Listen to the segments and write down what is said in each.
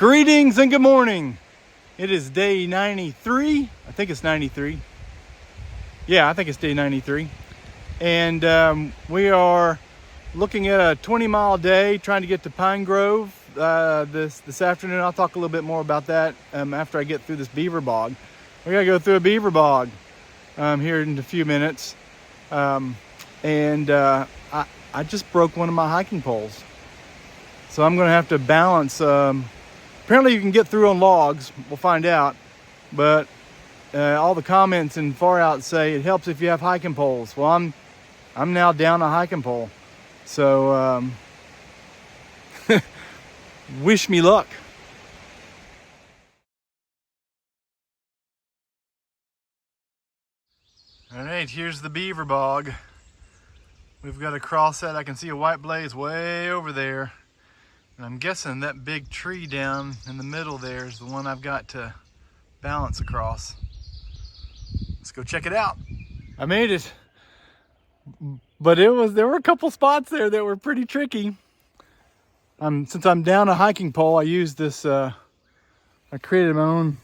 Greetings and good morning. It is day 93. I think it's 93. Yeah, I think it's day 93. And we are looking at a 20-mile day trying to get to Pine Grove this afternoon. I'll talk a little bit more about that after I get through this beaver bog. We gotta go through a beaver bog here in a few minutes. I just broke one of my hiking poles. So I'm gonna have to balance. Apparently you can get through on logs, we'll find out. But all the comments and far out say it helps if you have hiking poles. Well, I'm now down a hiking pole. So wish me luck. All right, here's the beaver bog. We've got to cross that. I can see a white blaze way over there. And I'm guessing that big tree down in the middle there is the one I've got to balance across. Let's go check it out. I made it. But there were a couple spots there that were pretty tricky. Since I'm down a hiking pole, I used this, I created my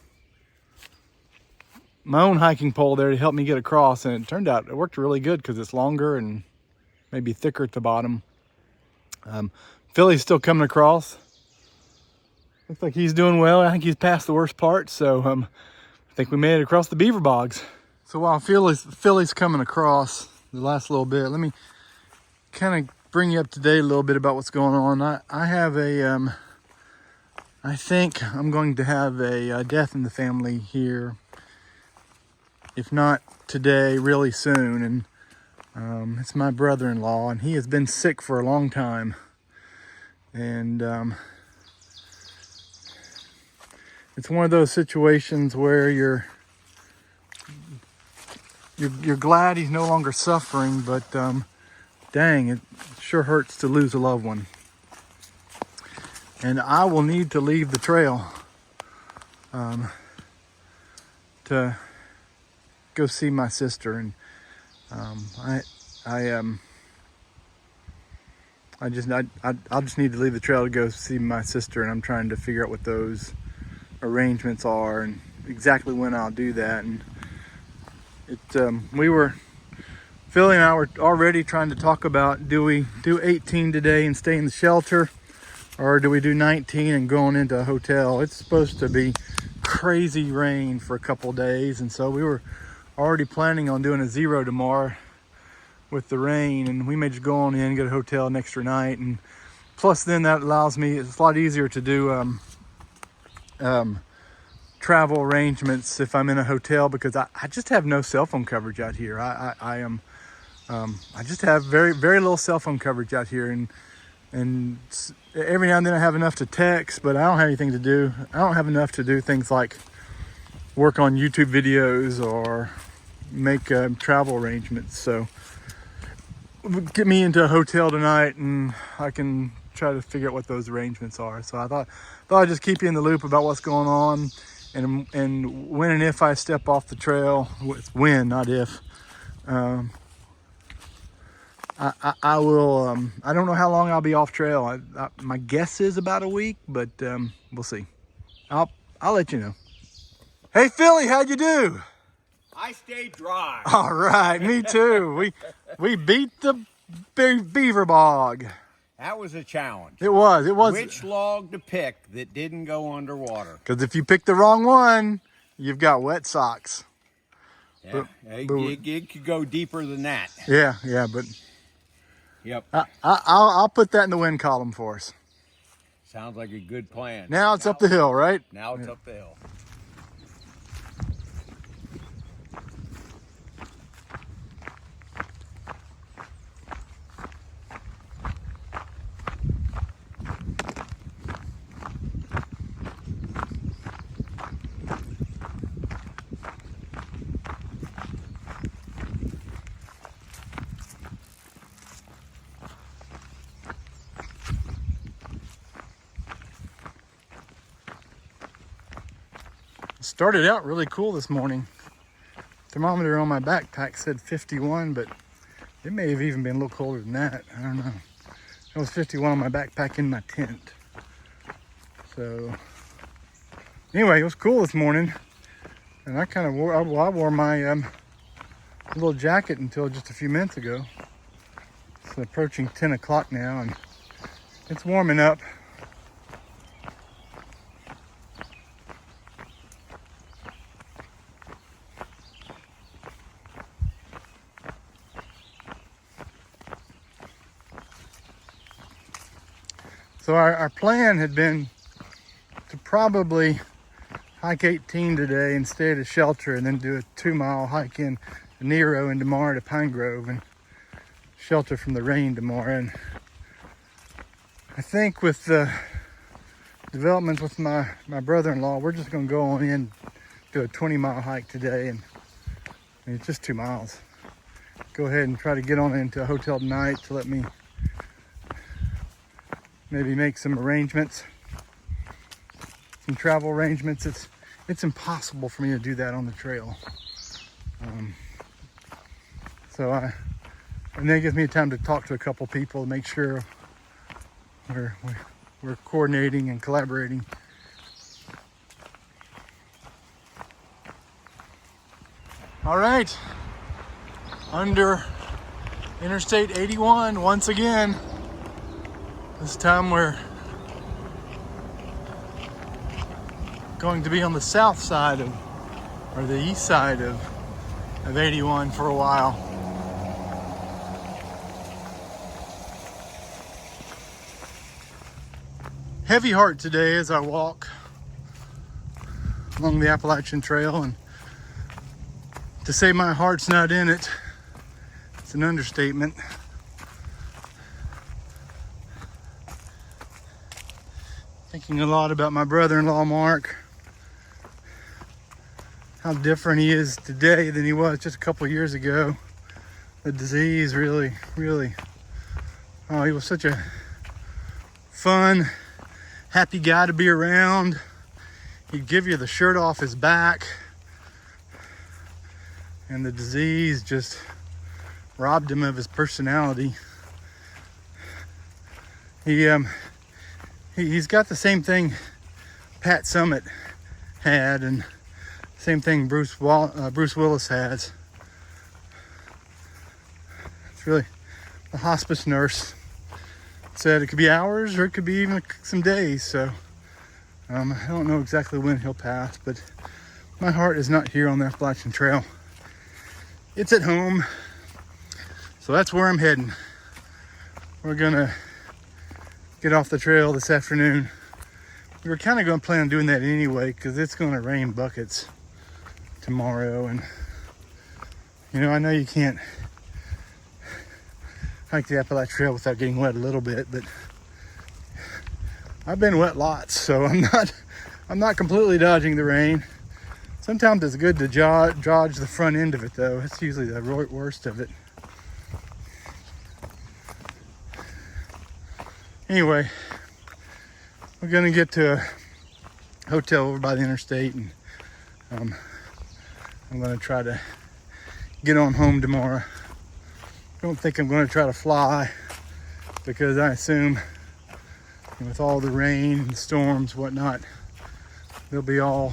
own hiking pole there to help me get across, and it turned out it worked really good because it's longer and maybe thicker at the bottom. Philly's still coming across. Looks like he's doing well. I think he's past the worst part, so I think we made it across the beaver bogs. So while Philly's coming across the last little bit, let me kind of bring you up to date a little bit about what's going on. I have I think I'm going to have a death in the family here, if not today, really soon. And it's my brother-in-law, and he has been sick for a long time. And it's one of those situations where you're glad he's no longer suffering, but dang, it sure hurts to lose a loved one. And I will need to leave the trail to go see my sister. And I'll just need to leave the trail to go see my sister, and I'm trying to figure out what those arrangements are and exactly when I'll do that. And Philly and I were already trying to talk about, do we do 18 today and stay in the shelter, or do we do 19 and going into a hotel? It's supposed to be crazy rain for a couple days, and so we were already planning on doing a 0 tomorrow with the rain, and we may just go on in and get a hotel an extra night. And plus then that allows me, it's a lot easier to do travel arrangements if I'm in a hotel, because I just have no cell phone coverage out here. I just have very, very little cell phone coverage out here, and every now and then I have enough to text, but I don't have anything to do. I don't have enough to do things like work on YouTube videos or make travel arrangements. So get me into a hotel tonight, and I can try to figure out what those arrangements are. So I thought I'd just keep you in the loop about what's going on, and when and if I step off the trail, when, not if, I will. I don't know how long I'll be off trail. My guess is about a week, but we'll see. I'll let you know. Hey Philly, how'd you do? I stayed dry. All right, me too. We beat the beaver bog. That was a challenge. It was. Which log to pick that didn't go underwater? Because if you pick the wrong one, you've got wet socks. Yeah, it could go deeper than that. Yeah, but Yep. I'll put that in the win column for us. Sounds like a good plan. Now it's up the hill, right? Now it's up the hill. Started out really cool this morning. Thermometer on my backpack said 51, but it may have even been a little colder than that. I don't know. It was 51 on my backpack in my tent. So Anyway, it was cool this morning, and I kind of wore my little jacket until just a few minutes ago. It's approaching 10 o'clock now, and it's warming up. So our plan had been to probably hike 18 today and stay at a shelter, and then do a 2-mile hike in Nero and tomorrow to Pine Grove and shelter from the rain tomorrow. And I think with the developments with my brother-in-law, we're just gonna go on in, do a 20-mile hike today, and it's just 2 miles. Go ahead and try to get on into a hotel tonight to let me maybe make some arrangements, some travel arrangements. It's impossible for me to do that on the trail. And that gives me time to talk to a couple people to make sure we're coordinating and collaborating. All right, under Interstate 81 once again. This time we're going to be on the south side or the east side of 81 for a while. Heavy heart today as I walk along the Appalachian Trail, and to say my heart's not in it, it's an understatement. Thinking a lot about my brother-in-law, Mark. How different he is today than he was just a couple years ago. The disease really, oh, he was such a fun, happy guy to be around. He'd give you the shirt off his back. And the disease just robbed him of his personality. He's got the same thing Pat Summit had, and same thing Bruce Willis has. It's really, the hospice nurse said it could be hours or it could be even some days. So I don't know exactly when he'll pass, but my heart is not here on the Appalachian Trail. It's at home. So that's where I'm heading. We're gonna get off the trail this afternoon. We were kind of going to plan on doing that anyway because it's going to rain buckets tomorrow, and you know, I know you can't hike the Appalachian Trail without getting wet a little bit, but I've been wet lots, so I'm not completely dodging the rain. Sometimes it's good to dodge the front end of it, though. It's usually the worst of it. Anyway, we're gonna get to a hotel over by the interstate, and I'm gonna try to get on home tomorrow. Don't think I'm gonna try to fly, because I assume with all the rain and storms, whatnot, there'll be all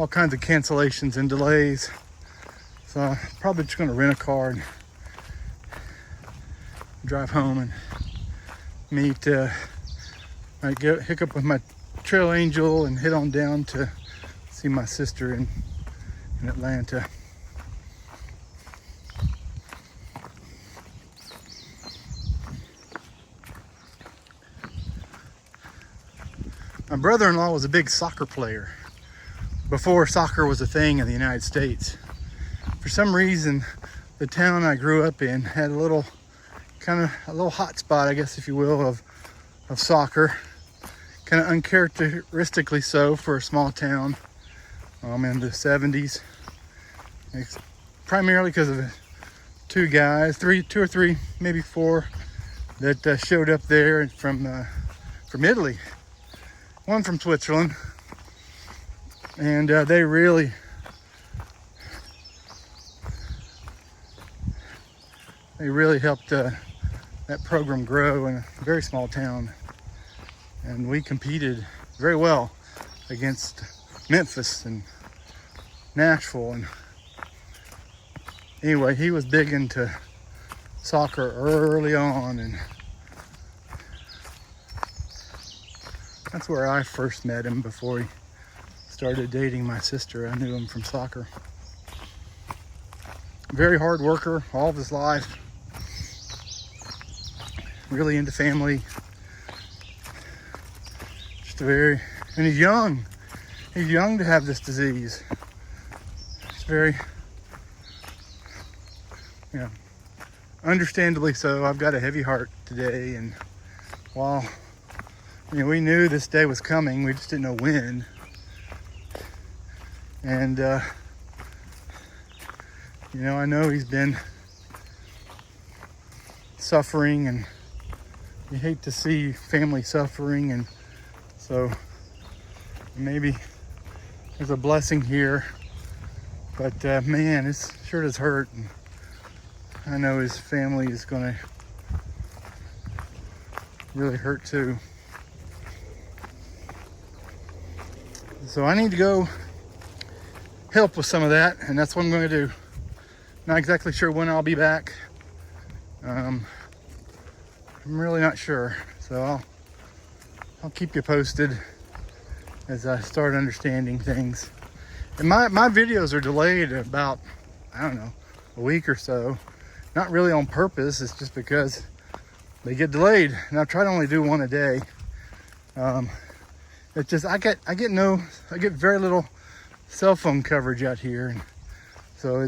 kinds of cancellations and delays. So I'm probably just gonna rent a car and drive home and hook up with my trail angel and head on down to see my sister in Atlanta. My brother-in-law was a big soccer player before soccer was a thing in the United States. For some reason, the town I grew up in had a little hot spot, I guess, if you will, of soccer. Kind of uncharacteristically so for a small town in the 70s. It's primarily because of two or three, maybe four, that showed up there from Italy. One from Switzerland, and they really helped that program grow in a very small town, and we competed very well. against Memphis and Nashville. And anyway, he was big into soccer early on, and that's where I first met him before he started dating my sister. I knew him from soccer. Very hard worker all of his life. Really into family. Just and he's young. He's young to have this disease. It's very, understandably so. I've got a heavy heart today, and while we knew this day was coming, we just didn't know when. And I know he's been suffering, and you hate to see family suffering, and so maybe there's a blessing here. But man, it sure does hurt, and I know his family is gonna really hurt too. So I need to go help with some of that, and that's what I'm going to do. Not exactly sure when I'll be back. I'm really not sure, so I'll keep you posted as I start understanding things. And my videos are delayed about, I don't know, a week or so. Not really on purpose, it's just because they get delayed, and I try to only do one a day. It's just I get very little cell phone coverage out here, and so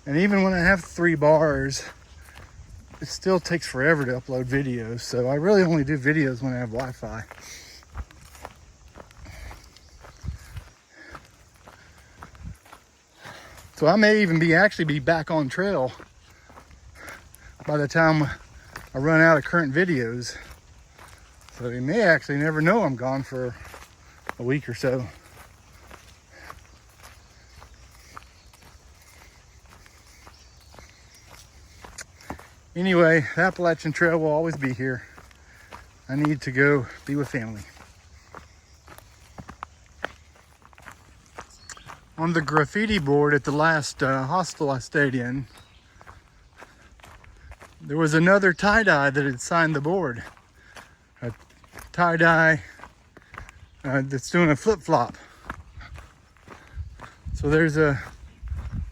and even when I have 3 bars, it still takes forever to upload videos. So I really only do videos when I have Wi-Fi. So I may even actually be back on trail by the time I run out of current videos. So you may actually never know I'm gone for a week or so. Anyway, the Appalachian Trail will always be here. I need to go be with family. On the graffiti board at the last hostel I stayed in, there was another tie-dye that had signed the board. A tie-dye that's doing a flip-flop. So there's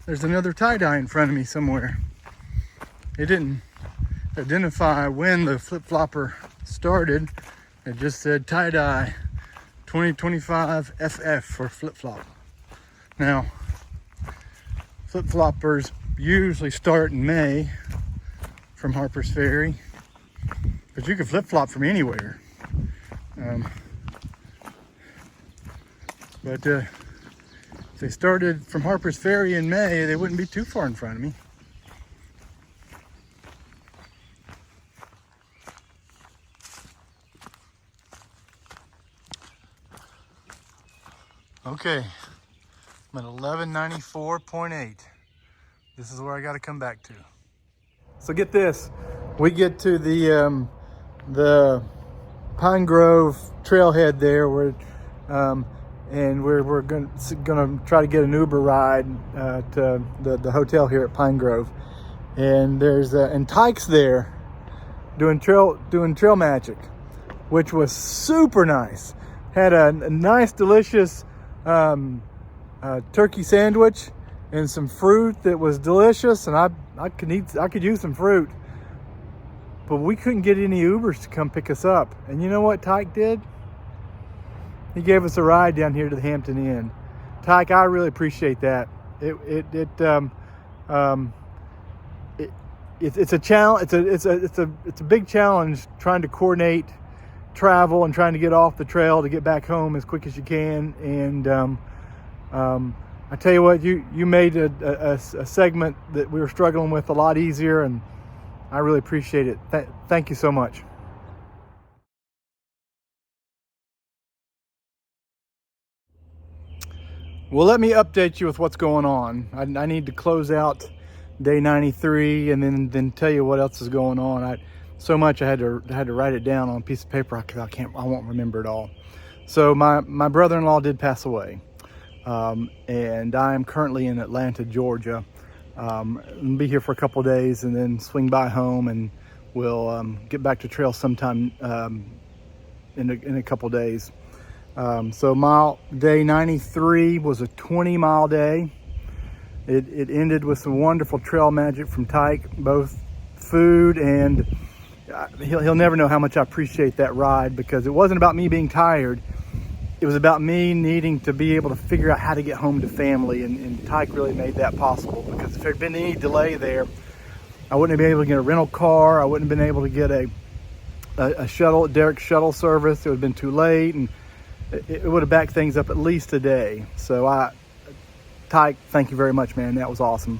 another tie-dye in front of me somewhere. It didn't identify when the flip-flopper started. It just said tie-dye 2025 FF for flip-flop. Now, flip-floppers usually start in May from Harper's Ferry, but you can flip-flop from anywhere. But if they started from Harper's Ferry in May, they wouldn't be too far in front of me. Okay, I'm at 1194.8. This is where I got to come back to. So get this, we get to the Pine Grove trailhead there, and we're gonna try to get an Uber ride to the hotel here at Pine Grove, and and Tyke's there doing trail magic, which was super nice. Had a nice, delicious turkey sandwich and some fruit that was delicious, and I could use some fruit, but we couldn't get any Ubers to come pick us up. And you know what Tyke did? He gave us a ride down here to the Hampton Inn. Tyke, I really appreciate that. It's a challenge. It's a big challenge trying to coordinate travel and trying to get off the trail to get back home as quick as you can. And I tell you what, you made a segment that we were struggling with a lot easier, and I really appreciate it. Thank you so much. Well, let me update you with what's going on. I need to close out day 93 and then tell you what else is going on. So much I had to write it down on a piece of paper. I won't remember it all. So my brother-in-law did pass away, and I am currently in Atlanta, Georgia. I'll be here for a couple days and then swing by home, and we'll get back to trail sometime in a couple days. So day 93 was a 20-mile day. It ended with some wonderful trail magic from Tyke, both food and he'll never know how much I appreciate that ride, because it wasn't about me being tired. It was about me needing to be able to figure out how to get home to family, and Tyke really made that possible, because if there had been any delay there, I wouldn't have been able to get a rental car. I wouldn't have been able to get a shuttle, Derek shuttle service. It would have been too late, and it would have backed things up at least a day. So Tyke, thank you very much, man. That was awesome.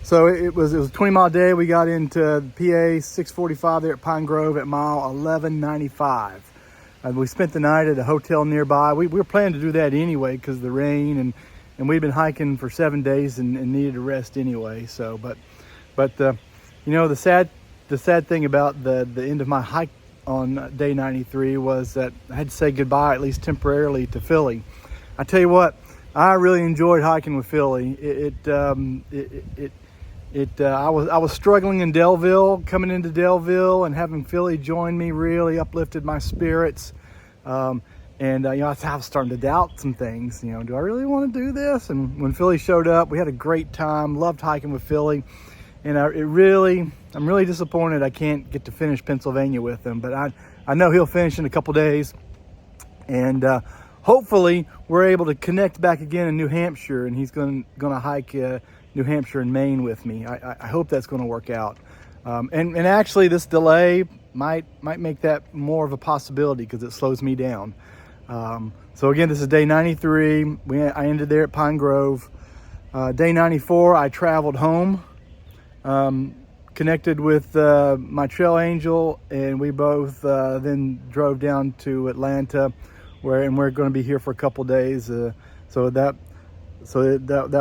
So it was a 20-mile day. We got into PA 645 there at Pine Grove at mile 1195. We spent the night at a hotel nearby. We were planning to do that anyway because of the rain, and we'd been hiking for 7 days and needed a rest anyway. So, but you know, the sad thing about the end of my hike on day 93 was that I had to say goodbye, at least temporarily, to Philly. I tell you what, I really enjoyed hiking with Philly. I was struggling in Delville, coming into Delville, and having Philly join me really uplifted my spirits. You know, I was starting to doubt some things. You know, do I really want to do this? And when Philly showed up, we had a great time. Loved hiking with Philly, and I'm really disappointed I can't get to finish Pennsylvania with him. But I know he'll finish in a couple days, and hopefully we're able to connect back again in New Hampshire, and he's going to hike New Hampshire and Maine with me. I hope that's going to work out. And actually, this delay might make that more of a possibility because it slows me down. So again, this is day 93. I ended there at Pine Grove. Day 94, I traveled home, connected with my trail angel, and we both then drove down to Atlanta, we're going to be here for a couple days. So that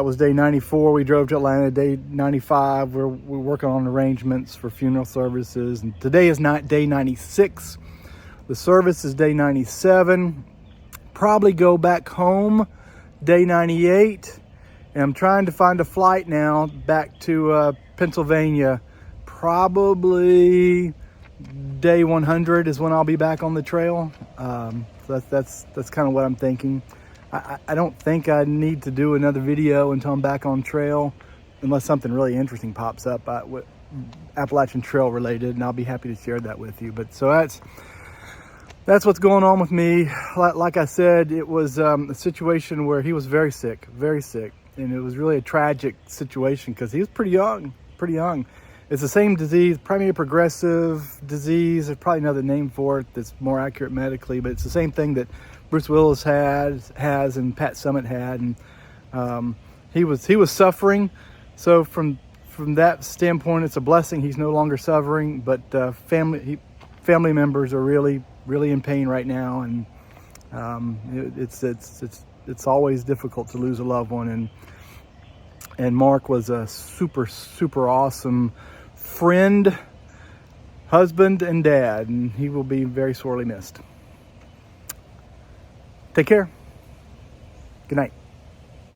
was day 94. We drove to Atlanta. Day 95, we're working on arrangements for funeral services. And today is day 96. The service is day 97. Probably go back home day 98. And I'm trying to find a flight now back to Pennsylvania. Probably day 100 is when I'll be back on the trail. So that's kind of what I'm thinking. I don't think I need to do another video until I'm back on trail, unless something really interesting pops up Appalachian Trail related, and I'll be happy to share that with you. But so that's what's going on with me. Like I said, it was a situation where he was very sick, and it was really a tragic situation because he was pretty young. It's the same disease, primary progressive disease. There's probably another name for it that's more accurate medically, but it's the same thing that Bruce Willis has and Pat Summitt had, and he was suffering. So from that standpoint, it's a blessing he's no longer suffering. But family members are really in pain right now, and it's always difficult to lose a loved one. And Mark was a super awesome friend, husband, and dad, and he will be very sorely missed. Take care. Good night.